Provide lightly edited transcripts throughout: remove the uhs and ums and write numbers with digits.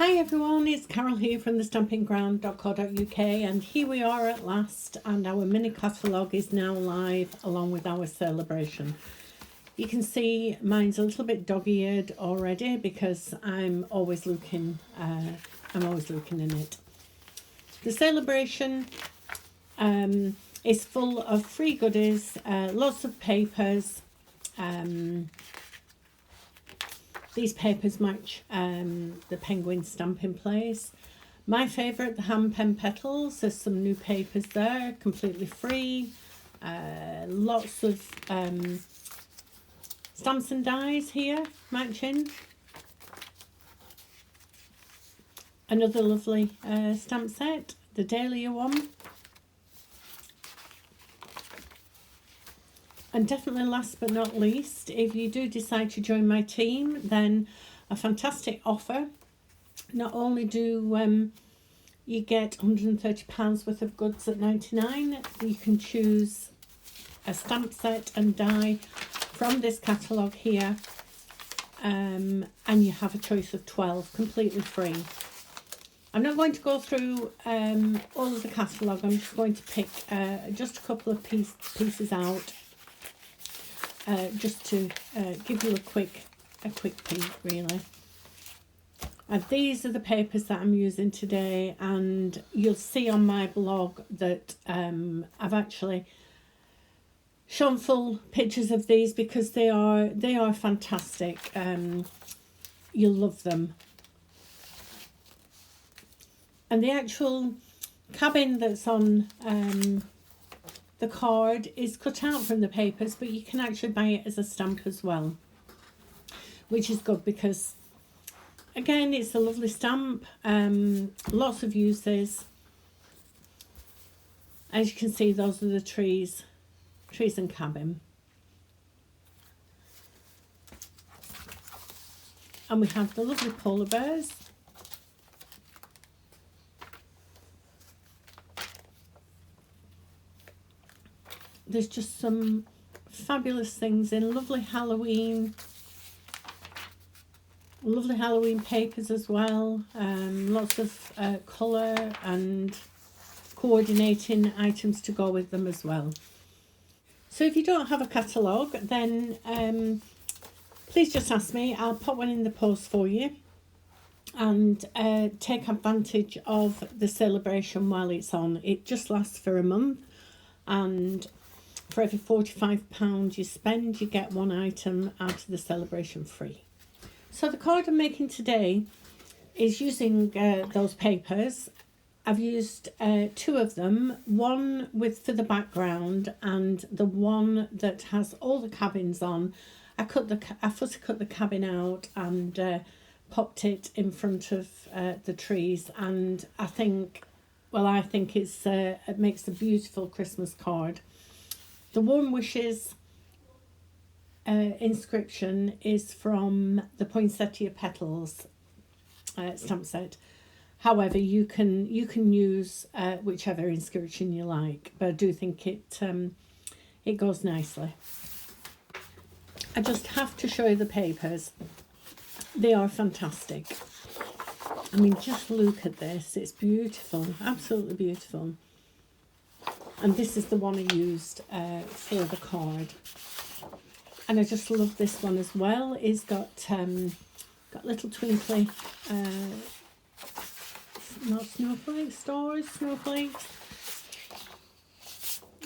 Hi everyone, it's Carol here from the stampingground.co.uk, and here we are at last, and our mini catalogue is now live along with our celebration. You can see mine's a little bit dog-eared already because I'm always looking in it. The celebration is full of free goodies, lots of papers. These papers match the penguin stamp in place. My favourite, the hand pen petals. There's some new papers there, completely free. Lots of stamps and dies here, matching. Another lovely stamp set, the Dahlia one. And definitely last but not least, if you do decide to join my team, then a fantastic offer. Not only do you get £130 worth of goods at 99, you can choose a stamp set and die from this catalogue here, and you have a choice of 12 completely free. I'm not going to go through all of the catalogue. I'm just going to pick just a couple of pieces out. Just to give you a quick peek, really. And these are the papers that I'm using today, and you'll see on my blog that I've actually shown full pictures of these because they are fantastic. You'll love them. And the actual cabin that's on the card is cut out from the papers, but you can actually buy it as a stamp as well, which is good because, again, it's a lovely stamp. Lots of uses. As you can see, those are the trees and cabin. And we have the lovely polar bears. There's just some fabulous things in lovely Halloween papers as well. Lots of colour and coordinating items to go with them as well. So if you don't have a catalogue, then please just ask me. I'll put one in the post for you, and take advantage of the celebration while it's on. It just lasts for a month, and for every £45 you spend, you get one item out of the celebration free. So the card I'm making today is using those papers. I've used two of them, one for the background and the one that has all the cabins on. I fussy cut the cabin out and popped it in front of the trees, and I think it makes a beautiful Christmas card. The Warm Wishes inscription is from the Poinsettia Petals stamp set. However, you can use whichever inscription you like, but I do think it goes nicely. I just have to show you the papers. They are fantastic. I mean, just look at this. It's beautiful, absolutely beautiful. And this is the one I used for the card. And I just love this one as well. It's got little twinkly, not snowflakes, stars, snowflakes.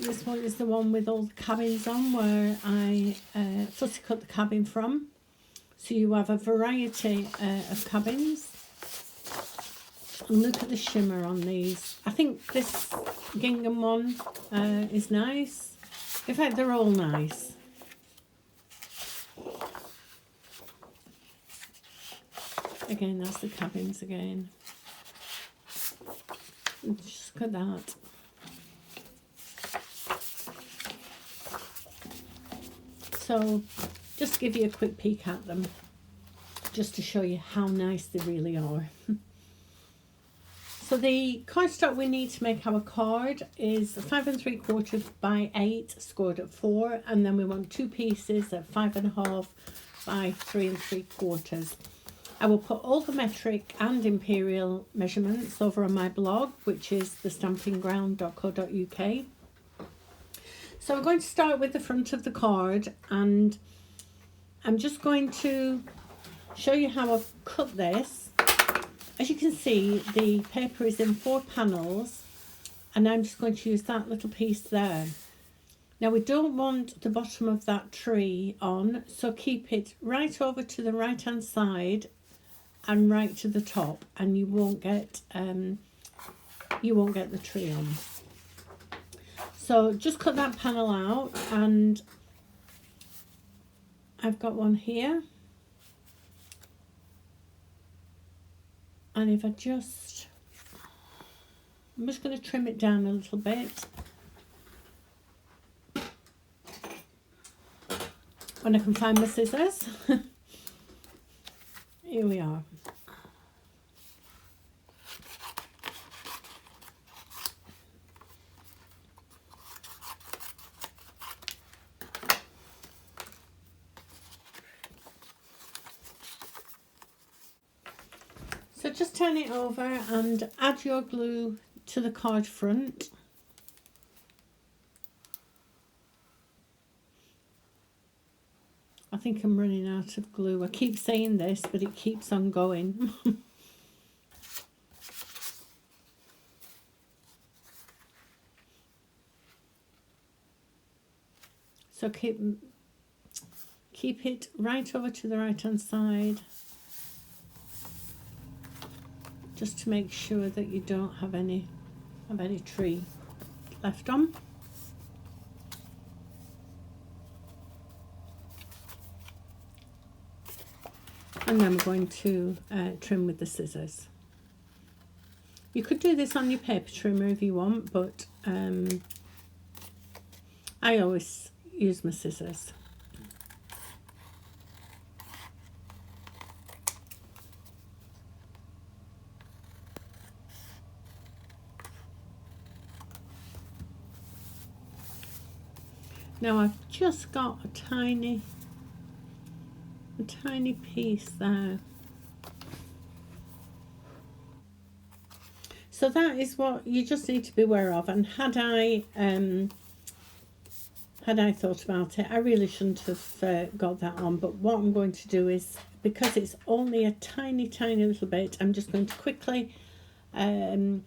This one is the one with all the cabins on, where I fussy cut the cabin from. So you have a variety of cabins. And look at the shimmer on these. I think this gingham one is nice. In fact, they're all nice. Again, that's the cabins again. Just look at that. So, just to give you a quick peek at them, just to show you how nice they really are. So the cardstock we need to make our card is 5 3/4 by 8, scored at 4, and then we want two pieces at 5 1/2 by 3 3/4. I will put all the metric and imperial measurements over on my blog, which is thestampingground.co.uk. So I'm going to start with the front of the card, and I'm just going to show you how I've cut this. As you can see, the paper is in 4 panels, and I'm just going to use that little piece there. Now we don't want the bottom of that tree on, so keep it right over to the right hand side and right to the top, and you won't get the tree on. So just cut that panel out, and I've got one here, and if I'm just going to trim it down a little bit. When I can find my scissors. Here we are. So just turn it over and add your glue to the card front. I think I'm running out of glue. I keep saying this, but it keeps on going. So keep it right over to the right hand side, just to make sure that you don't have any tree left on. And then we're going to trim with the scissors. You could do this on your paper trimmer if you want, but I always use my scissors. Now I've just got a tiny piece there. So that is what you just need to be aware of. And had I thought about it, I really shouldn't have got that on. But what I'm going to do is, because it's only a tiny little bit, I'm just going to quickly trim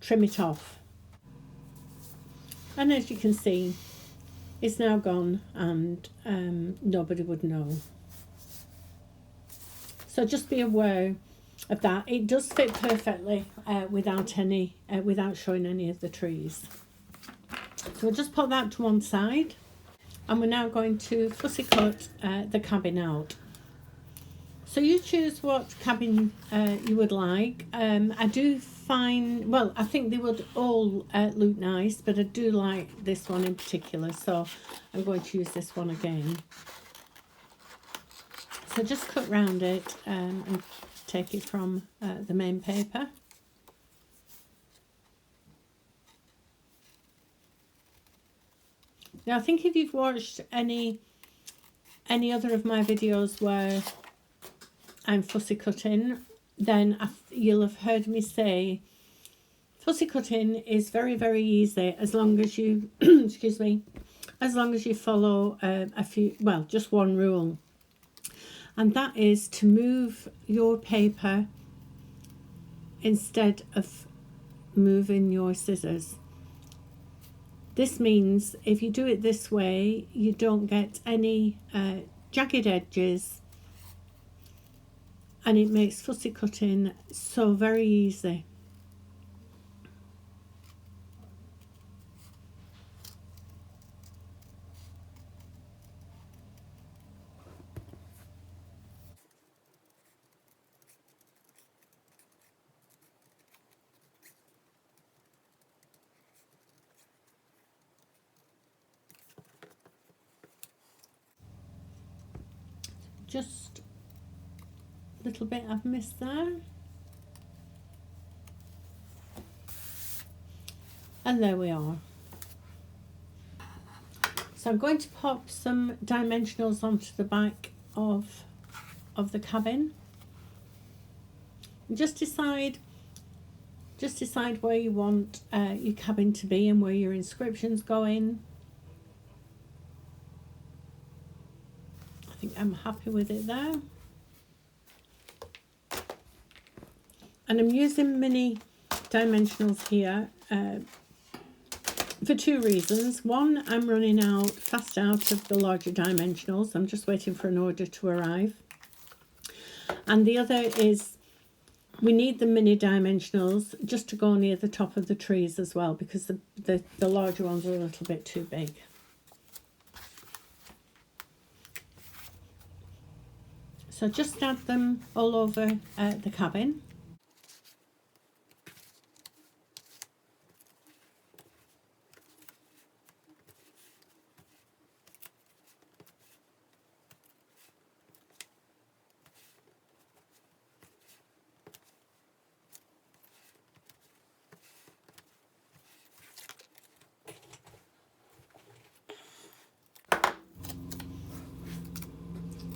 it off. And as you can see, it's now gone, and nobody would know. So just be aware of that. It does fit perfectly without showing any of the trees. So we'll just put that to one side, and we're now going to fussy cut the cabin out. So you choose what cabin you would like. I do find, well, I think they would all look nice, but I do like this one in particular, so I'm going to use this one again. So just cut round it and take it from the main paper. Now I think if you've watched any other of my videos where I'm fussy cutting, then you'll have heard me say fussy cutting is very, very easy as long as you excuse me, as long as you follow just one rule, and that is to move your paper instead of moving your scissors. This means if you do it this way, you don't get any jagged edges, and it makes fussy cutting so very easy. Just a little bit I've missed there. And there we are. So I'm going to pop some dimensionals onto the back of the cabin. Just decide where you want your cabin to be and where your inscriptions go in. I think I'm happy with it there. And I'm using mini dimensionals here for two reasons. One, I'm running fast out of the larger dimensionals. I'm just waiting for an order to arrive. And the other is we need the mini dimensionals just to go near the top of the trees as well, because the larger ones are a little bit too big. So just add them all over the cabin.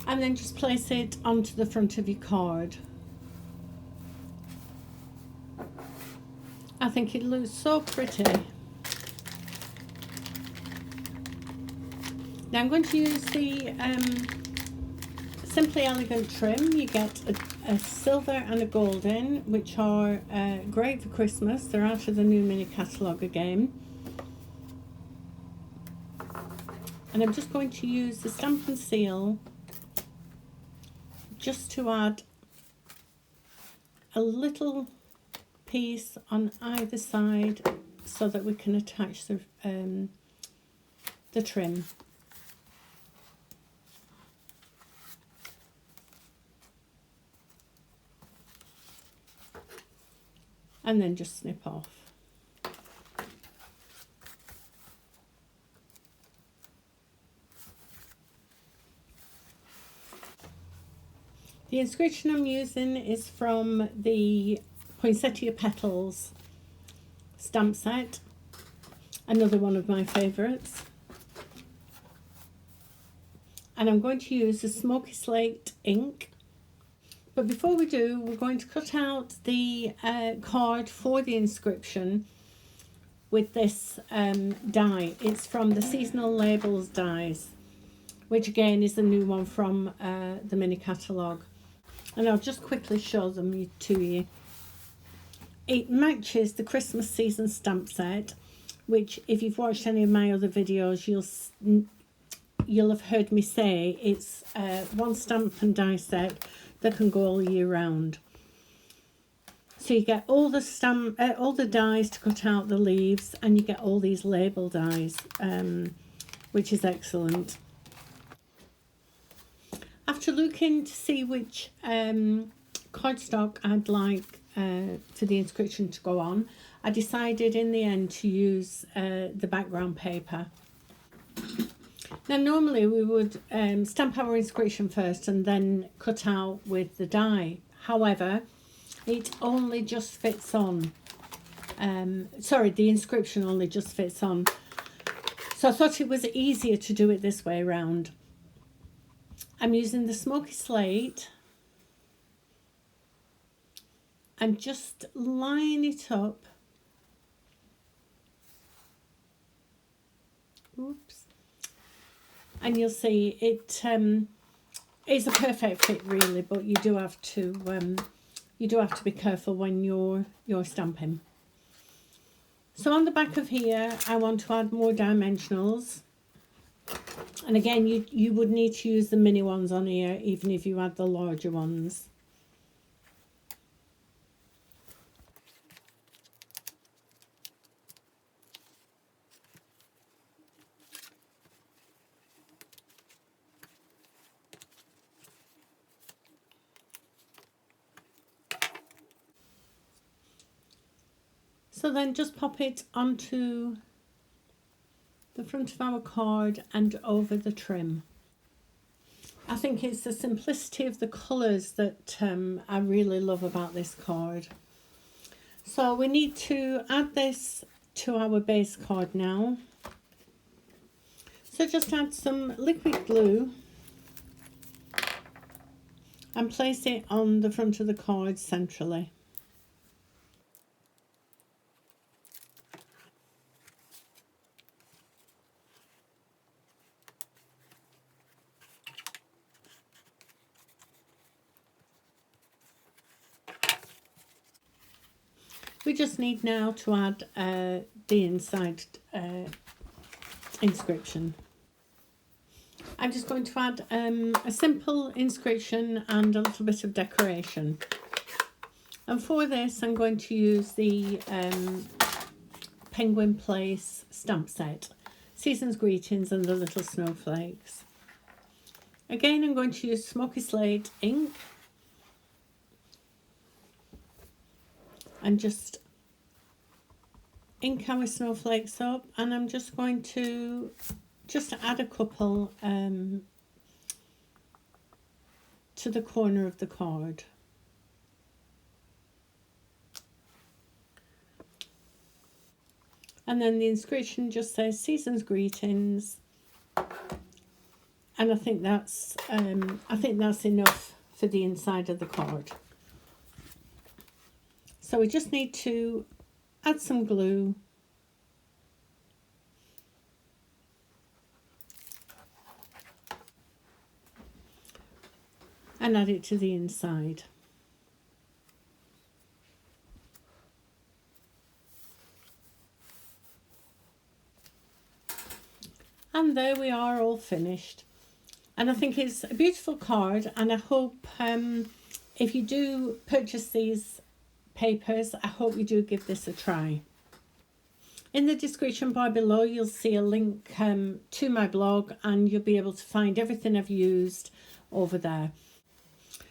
And then just place it onto the front of your card. I think it looks so pretty. Now I'm going to use the Simply Elegant trim. You get a silver and a golden, which are great for Christmas. They're out of the new mini catalogue again. And I'm just going to use the Stamp and Seal just to add a little piece on either side so that we can attach the trim. And then just snip off. The inscription I'm using is from the Poinsettia Petals stamp set, another one of my favourites. And I'm going to use the Smoky Slate ink. But before we do, we're going to cut out the card for the inscription with this die. It's from the Seasonal Labels dies, which again is the new one from the mini catalogue. And I'll just quickly show them to you. It matches the Christmas season stamp set, which if you've watched any of my other videos, you'll have heard me say it's one stamp and die set that can go all year round. So you get all the dies to cut out the leaves, and you get all these label dies, which is excellent. After looking to see which cardstock I'd like for the inscription to go on, I decided in the end to use the background paper. Now normally we would stamp our inscription first and then cut out with the die. However, it only just fits on. The inscription only just fits on. So I thought it was easier to do it this way around. I'm using the Smoky Slate and just line it up. Oops. And you'll see it is a perfect fit really, but you do have to be careful when you're stamping. So on the back of here, I want to add more dimensionals. And again, you would need to use the mini ones on here, even if you had the larger ones. So then just pop it onto the front of our card and over the trim. I think it's the simplicity of the colours that I really love about this card. So we need to add this to our base card now. So just add some liquid glue and place it on the front of the card centrally. We just need now to add the inside inscription. I'm just going to add a simple inscription and a little bit of decoration. And for this, I'm going to use the Penguin Place stamp set, Season's Greetings and the little snowflakes. Again, I'm going to use Smoky Slate ink and just ink our snowflakes up, and I'm just going to add a couple to the corner of the card. And then the inscription just says Season's Greetings, and I think that's enough for the inside of the card. So we just need to add some glue and add it to the inside. And there we are, all finished. And I think it's a beautiful card, and I hope if you do purchase these papers, I hope you do give this a try. In the description bar below, you'll see a link to my blog, and you'll be able to find everything I've used over there.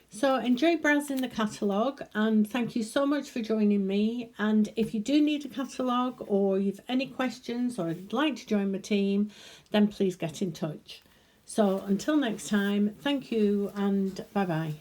So enjoy browsing the catalogue, and thank you so much for joining me. And if you do need a catalogue, or you've any questions, or would like to join my team, then please get in touch. So until next time, thank you and bye bye.